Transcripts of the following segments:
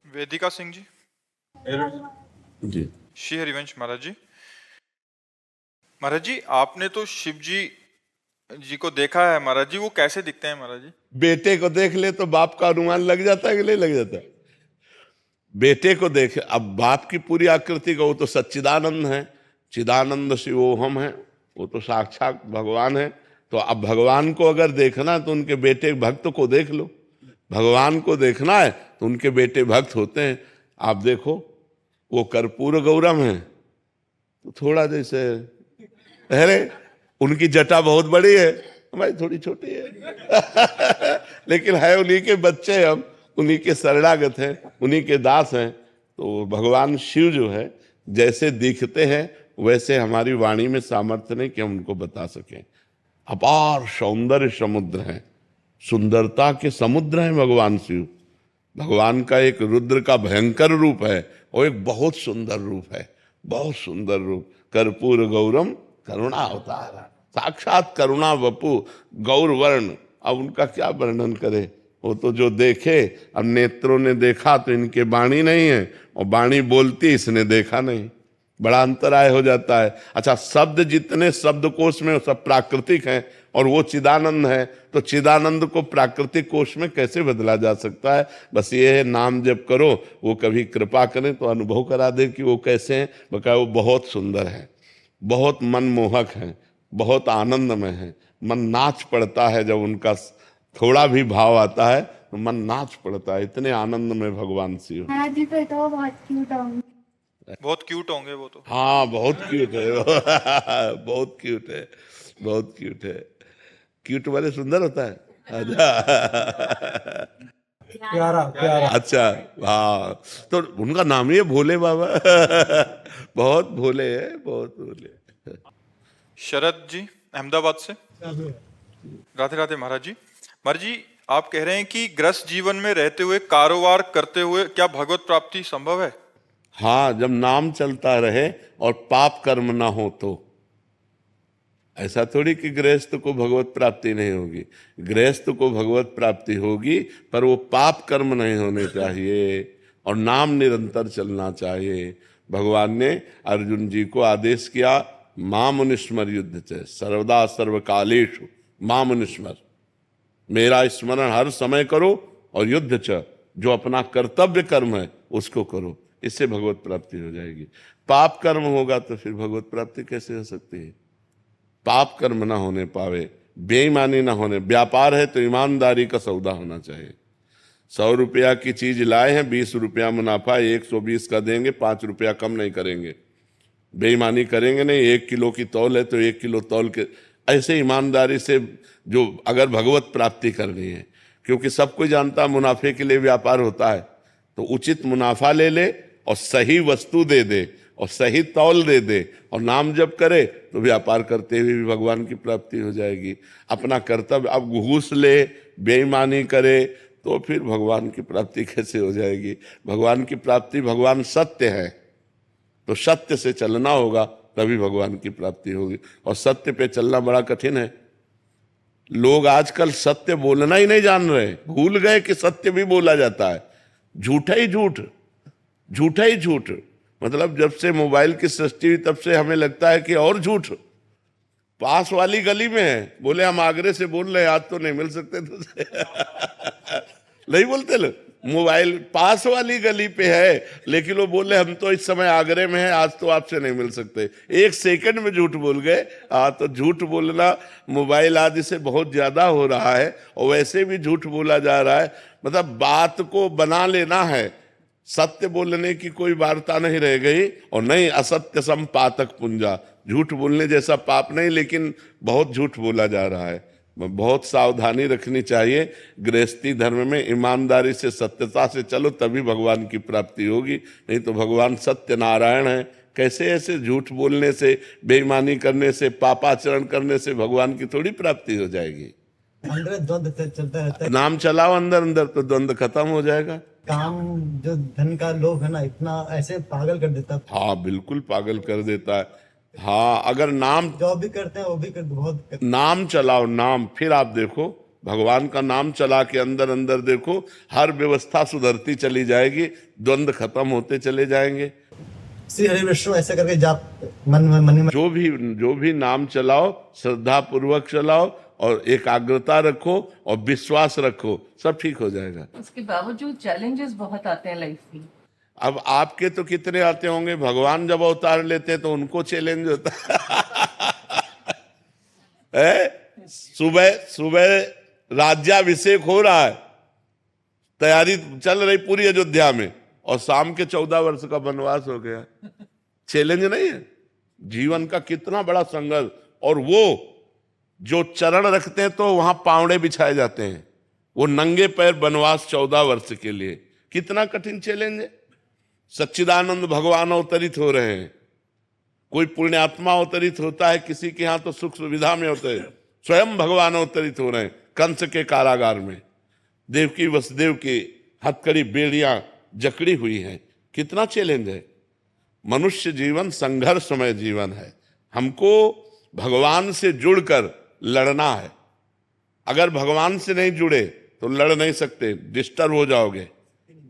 वेदिका सिंह जी। जी। श्री हरिवंश महाराज जी। महाराज जी, आपने तो शिव जी को देखा है महाराज जी, वो कैसे दिखते हैं महाराज जी? बेटे को देख ले तो बाप का अनुमान लग जाता है कि नहीं लग जाता है? बेटे को देख, अब बाप की पूरी आकृति का, वो तो सच्चिदानंद है, चिदानंद शिवोहम है, वो तो साक्षात भगवान है। तो अब भगवान को अगर देखना है तो उनके बेटे भक्त को देख लो। भगवान को देखना है तो उनके बेटे भक्त होते हैं। आप देखो, वो कर्पूर गौरम है तो थोड़ा जैसे, अरे उनकी जटा बहुत बड़ी है, हमारी थोड़ी छोटी है लेकिन है उन्हीं के बच्चे, हम उन्हीं के शरणागत हैं, उन्हीं के दास हैं। तो भगवान शिव जो है जैसे दिखते हैं वैसे हमारी वाणी में सामर्थ्य नहीं कि हम उनको बता सकें। अपार सौंदर्य समुद्र है, सुंदरता के समुद्र हैं भगवान शिव। भगवान का एक रुद्र का भयंकर रूप है और एक बहुत सुंदर रूप है, बहुत सुंदर रूप। कर्पूर गौरम करुणा अवतार, साक्षात करुणा वपु गौर वर्ण। अब उनका क्या वर्णन करे, वो तो जो देखे। अब नेत्रों ने देखा तो इनके वाणी नहीं है, और वाणी बोलती इसने देखा नहीं, बड़ा अंतराय हो जाता है। अच्छा, शब्द जितने शब्दकोश में सब प्राकृतिक हैं और वो चिदानंद है, तो चिदानंद को प्राकृतिक कोश में कैसे बदला जा सकता है? बस ये है, नाम जप करो, वो कभी कृपा करें तो अनुभव करा दे कि वो कैसे हैं। बका वो बहुत सुंदर है, बहुत मनमोहक है, बहुत आनंदमय है। मन नाच पड़ता है जब उनका थोड़ा भी भाव आता है तो मन नाच पड़ता है, इतने आनंद में भगवान शिव। हाँ जी, तो बहुत क्यूट होंगे। बहुत क्यूट होंगे वो तो। हाँ बहुत क्यूट है बहुत क्यूट है, बहुत क्यूट है। क्यूट वाले सुंदर होता है। अच्छा प्यारा प्यारा। अच्छा, हाँ, तो उनका नाम ही है भोले बाबा बहुत भोले है, बहुत भोले। शरद जी अहमदाबाद से। राधे राधे महाराज जी। महाराज जी, आप कह रहे हैं कि ग्रस्त जीवन में रहते हुए कारोबार करते हुए क्या भगवत प्राप्ति संभव है? हाँ, जब नाम चलता रहे और पाप कर्म ना हो तो। ऐसा थोड़ी कि गृहस्थ को भगवत प्राप्ति नहीं होगी, गृहस्थ को भगवत प्राप्ति होगी, पर वो पाप कर्म नहीं होने चाहिए और नाम निरंतर चलना चाहिए। भगवान ने अर्जुन जी को आदेश किया, माम अनुस्मर युद्ध च सर्वदा सर्वकालेषु माम अनुस्मर, मेरा स्मरण हर समय करो और युद्ध च, जो अपना कर्तव्य कर्म है उसको करो, इससे भगवत प्राप्ति हो जाएगी। पाप कर्म होगा तो फिर भगवत प्राप्ति कैसे हो सकती है? पाप कर्म ना होने पावे, बेईमानी ना होने, व्यापार है तो ईमानदारी का सौदा होना चाहिए। 100 रुपया की चीज लाए हैं, 20 रुपया मुनाफा, 120 का देंगे, 5 रुपया कम नहीं करेंगे, बेईमानी करेंगे नहीं। 1 किलो की तौल है तो 1 किलो तौल के, ऐसे ईमानदारी से जो अगर भगवत प्राप्ति करनी है, क्योंकि सब कोई जानता है मुनाफे के लिए व्यापार होता है, तो उचित मुनाफा ले ले और सही वस्तु दे दे और सही तौल दे दे और नाम जप करे तो व्यापार करते हुए भी भगवान की प्राप्ति हो जाएगी। अपना कर्तव्य अब घूस ले, बेईमानी करे तो फिर भगवान की प्राप्ति कैसे हो जाएगी? भगवान की प्राप्ति, भगवान सत्य है तो सत्य से चलना होगा तभी भगवान की प्राप्ति होगी, और सत्य पे चलना बड़ा कठिन है। लोग आजकल सत्य बोलना ही नहीं जान रहे, भूल गए कि सत्य भी बोला जाता है। झूठा ही झूठ, झूठा ही झूठ। मतलब जब से मोबाइल की सृष्टि हुई तब से हमें लगता है कि और झूठ पास वाली गली में है। बोले हम आगरे से बोल रहे हैं, आज तो नहीं मिल सकते तुझसे नहीं बोलते लोग, मोबाइल पास वाली गली पे है, लेकिन वो बोले हम तो इस समय आगरे में है, आज तो आपसे नहीं मिल सकते। 1 सेकंड में झूठ बोल गए। तो झूठ बोलना मोबाइल आदि से बहुत ज्यादा हो रहा है, और वैसे भी झूठ बोला जा रहा है। मतलब बात को बना लेना है, सत्य बोलने की कोई वार्ता नहीं रह गई, और नहीं असत्य संपातक पुंजा, झूठ बोलने जैसा पाप नहीं, लेकिन बहुत झूठ बोला जा रहा है। बहुत सावधानी रखनी चाहिए। गृहस्थी धर्म में ईमानदारी से, सत्यता से चलो तभी भगवान की प्राप्ति होगी, नहीं तो भगवान सत्य नारायण है। कैसे ऐसे झूठ बोलने से, बेईमानी करने से, पापाचरण करने से भगवान की थोड़ी प्राप्ति हो जाएगी? अंदर द्वंद चलता रहता है। नाम चलाओ अंदर अंदर तो द्वंद खत्म हो जाएगा। काम जो धन का लोभ है ना, इतना ऐसे पागल कर देता है। हाँ बिल्कुल पागल कर देता है। हाँ, अगर नाम जो भी करते हैं वो भी कर बहुत नाम चलाओ, नाम, फिर आप देखो भगवान का नाम चला के अंदर अंदर देखो, हर व्यवस्था सुधरती चली जाएगी, द्वंद्व खत्म होते चले जाएंगे। श्री हरि विष्णु ऐसा करके जाप मन में जो भी नाम चलाओ, श्रद्धा पूर्वक चलाओ और एकाग्रता रखो और विश्वास रखो, सब ठीक हो जाएगा। उसके बावजूद चैलेंजेस बहुत आते हैं लाइफ में। अब आपके तो कितने आते होंगे, भगवान जब अवतार लेते हैं तो उनको चैलेंज होता है। सुबह सुबह राज्याभिषेक हो रहा है, तैयारी चल रही पूरी अयोध्या में, और शाम के 14 वर्ष का वनवास हो गया। चैलेंज नहीं है? जीवन का कितना बड़ा संघर्ष। और वो जो चरण रखते हैं तो वहां पावड़े बिछाए जाते हैं, वो नंगे पैर वनवास 14 वर्ष के लिए, कितना कठिन चैलेंज है। सच्चिदानंद भगवान अवतरित हो रहे हैं, कोई पुण्यात्मा अवतरित होता है, किसी के यहां तो सुख सुविधा में होते हैं, स्वयं भगवान अवतरित हो रहे हैं कंस के कारागार में। देवकी वसुदेव की हथकड़ी बेड़ियां जकड़ी हुई हैं, कितना चैलेंज है। मनुष्य जीवन संघर्षमय जीवन है, हमको भगवान से जुड़कर लड़ना है। अगर भगवान से नहीं जुड़े तो लड़ नहीं सकते, डिस्टर्ब हो जाओगे,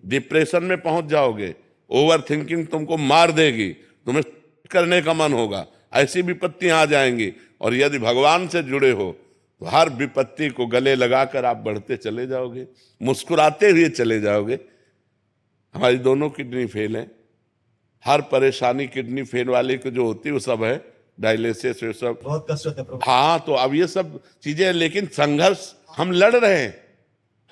डिप्रेशन में पहुंच जाओगे, ओवर थिंकिंग तुमको मार देगी, तुम्हें करने का मन होगा, ऐसी विपत्तियां आ जाएंगी। और यदि भगवान से जुड़े हो तो हर विपत्ति को गले लगाकर आप बढ़ते चले जाओगे, मुस्कुराते हुए चले जाओगे। हमारी दोनों किडनी फेल है, हर परेशानी किडनी फेल वाले को जो होती है वो सब है, डायलिसिस ये सब बहुत कष्ट होता है प्रभु। हाँ, तो अब ये सब चीजें, लेकिन संघर्ष हम लड़ रहे हैं,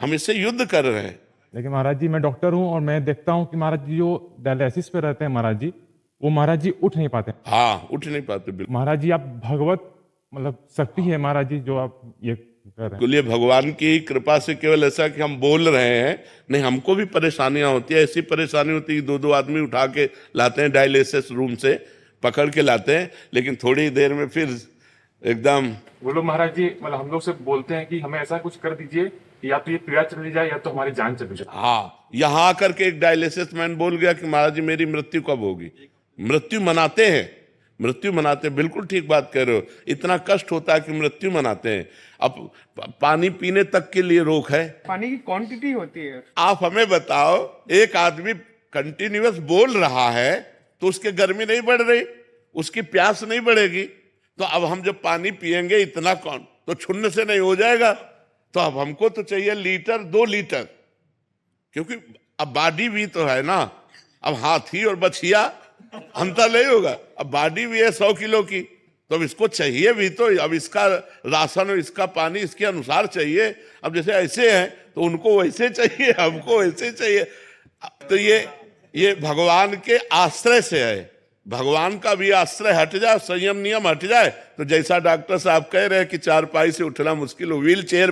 हम इससे युद्ध कर रहे हैं। लेकिन महाराज जी मैं डॉक्टर हूँ और मैं देखता हूँ कि महाराज जी जो डायलिसिस पे रहते हैं महाराज जी, वो महाराज जी उठ नहीं पाते। हाँ, उठ नहीं पाते बिल्कुल। महाराज जी आप भगवत मतलब शक्ति है महाराज जी जो आप ये कर रहे हैं। बिल्कुल, ये भगवान की कृपा से केवल ऐसा कि हम बोल रहे हैं, नहीं हमको भी परेशानियां होती है। ऐसी परेशानी होती है कि 2-2 आदमी उठा के लाते हैं, डायलिसिस रूम से पकड़ के लाते हैं, लेकिन थोड़ी देर में फिर एकदम वो लोग महाराज जी मतलब हम लोग से बोलते हैं कि हमें ऐसा कुछ कर दीजिए कि या तो ये पीड़ा चली जाए या तो हमारी जान चली जाए। हाँ, यहाँ आकर के एक डायलिसिस मैन बोल गया कि महाराज जी मेरी मृत्यु कब होगी। मृत्यु मनाते हैं, मृत्यु मनाते, बिल्कुल ठीक बात कह रहे हो। इतना कष्ट होता है कि मृत्यु मनाते हैं। अब पानी पीने तक के लिए रोक है, पानी की क्वांटिटी होती है। आप हमें बताओ, एक आदमी कंटिन्यूअस बोल रहा है तो उसके गर्मी नहीं बढ़ रही, उसकी प्यास नहीं बढ़ेगी। तो अब हम जब पानी पिएंगे इतना कौन, तो छुन्न से नहीं हो जाएगा। तो अब हमको तो चाहिए लीटर 2 लीटर, क्योंकि अब बॉडी भी तो है ना। अब हाथी और बछिया अंतर नहीं होगा, अब बॉडी भी है 100 किलो की, तो अब इसको चाहिए भी तो। अब इसका राशन और इसका पानी इसके अनुसार चाहिए। अब जैसे ऐसे हैं तो उनको वैसे चाहिए, हमको वैसे चाहिए। तो ये भगवान के आश्रय से है। भगवान का भी आश्रय हट जाए, संयम नियम हट जाए, तो जैसा डॉक्टर साहब कह रहे हैं कि चारपाई से उठना मुश्किल हो, व्हील चेयर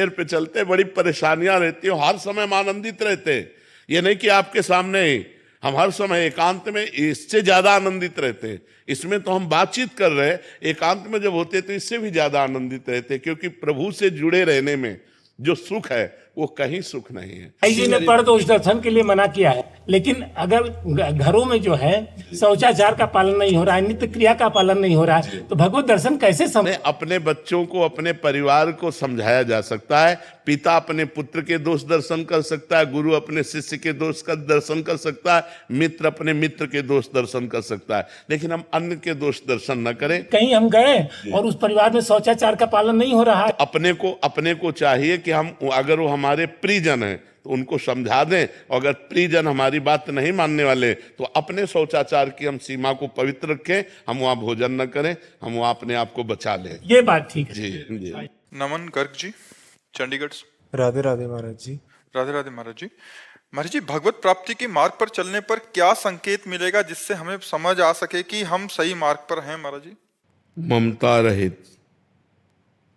पे चलते बड़ी परेशानियां रहती हैं। हर समय हम आनंदित रहते हैं, ये नहीं कि आपके सामने ही, हम हर समय एकांत में इससे ज्यादा आनंदित रहते हैं। इसमें तो हम बातचीत कर रहे हैं, एकांत में जब होते तो इससे भी ज्यादा आनंदित रहते हैं, क्योंकि प्रभु से जुड़े रहने में जो सुख है वो कहीं सुख नहीं है। भाई जी ने पर दोष दर्शन के लिए मना किया है, लेकिन अगर घरों में जो है शौचाचार का पालन नहीं हो रहा है, नित्य क्रिया का पालन नहीं हो रहा है, तो भगवत दर्शन कैसे अपने बच्चों को, अपने परिवार को समझाया जा सकता है। पिता अपने पुत्र के दोष दर्शन कर सकता है, गुरु अपने शिष्य के दोष का दर्शन कर सकता है, मित्र अपने मित्र के दोष दर्शन कर सकता है, लेकिन हम अन्य के दोष दर्शन न करें। कहीं हम गए और उस परिवार में शौचाचार का पालन नहीं हो रहा है, अपने को चाहिए कि हम, अगर वो हमारे प्रियजन हैं तो उनको समझा दें, और अगर प्रियजन हमारी बात नहीं मानने वाले तो अपने शौचाचार की हम सीमा को पवित्र रखें, हम वहां भोजन न करें, हम वहां अपने आप को बचा लें। ये बात ठीक है जी। नमन गर्ग जी, चंडीगढ़ से। राधे राधे महाराज जी। राधे राधे महाराज जी। महाराज जी, भगवत प्राप्ति के मार्ग पर चलने पर क्या संकेत मिलेगा जिससे हमें समझ आ सके कि हम सही मार्ग पर हैं महाराज जी? ममता रहित,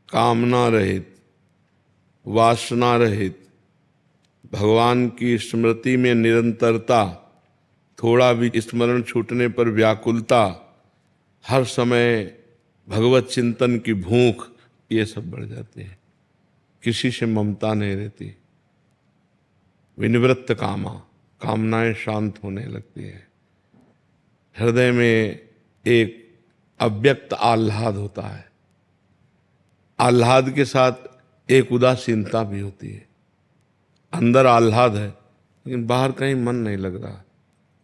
कामना रहित, वासना रहित, भगवान की स्मृति में निरंतरता, थोड़ा भी स्मरण छूटने पर व्याकुलता, हर समय भगवत चिंतन की भूख, ये सब बढ़ जाते हैं। किसी से ममता नहीं रहती, विनिवृत्त कामनाएं शांत होने लगती है, हृदय में एक अव्यक्त आह्लाद होता है। आह्लाद के साथ एक उदासीनता भी होती है। अंदर आह्लाद है लेकिन बाहर कहीं मन नहीं लग रहा,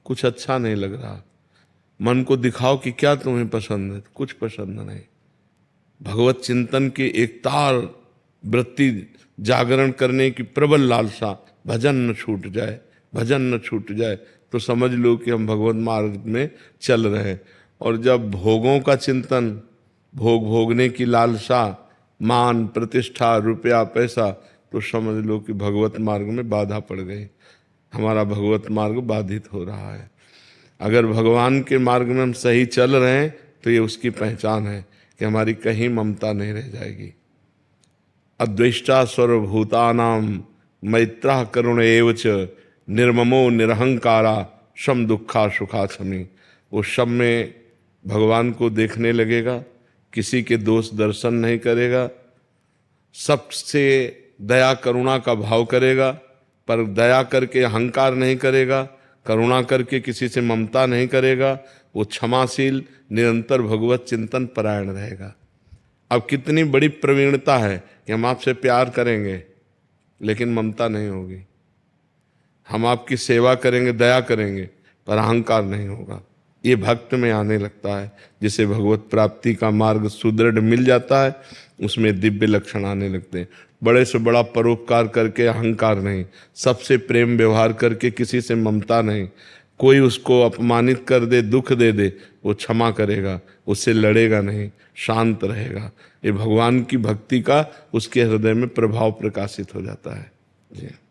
कुछ अच्छा नहीं लग रहा। मन को दिखाओ कि क्या तुम्हें पसंद है, कुछ पसंद नहीं। भगवत चिंतन की एक तार वृत्ति जागरण करने की प्रबल लालसा, भजन न छूट जाए, भजन न छूट जाए, तो समझ लो कि हम भगवत मार्ग में चल रहे हैं। और जब भोगों का चिंतन, भोग भोगने की लालसा, मान प्रतिष्ठा, रुपया पैसा, तो समझ लो कि भगवत मार्ग में बाधा पड़ गई, हमारा भगवत मार्ग बाधित हो रहा है। अगर भगवान के मार्ग में हम सही चल रहे हैं तो ये उसकी पहचान है कि हमारी कहीं ममता नहीं रह जाएगी। अद्वेष्टा सर्वभूतानां मैत्रः करुण एव च निर्ममो निरहंकारा शम दुखा सुखा शमी। वो शम में भगवान को देखने लगेगा, किसी के दोष दर्शन नहीं करेगा, सबसे दया करुणा का भाव करेगा, पर दया करके अहंकार नहीं करेगा, करुणा करके किसी से ममता नहीं करेगा। वो क्षमाशील, निरंतर भगवत चिंतन परायण रहेगा। अब कितनी बड़ी प्रवीणता है कि हम आपसे प्यार करेंगे लेकिन ममता नहीं होगी, हम आपकी सेवा करेंगे, दया करेंगे, पर अहंकार नहीं होगा। ये भक्त में आने लगता है। जिसे भगवत प्राप्ति का मार्ग सुदृढ़ मिल जाता है उसमें दिव्य लक्षण आने लगते हैं। बड़े से बड़ा परोपकार करके अहंकार नहीं, सबसे प्रेम व्यवहार करके किसी से ममता नहीं, कोई उसको अपमानित कर दे, दुख दे दे, वो क्षमा करेगा, उससे लड़ेगा नहीं, शांत रहेगा। ये भगवान की भक्ति का उसके हृदय में प्रभाव प्रकाशित हो जाता है। जी।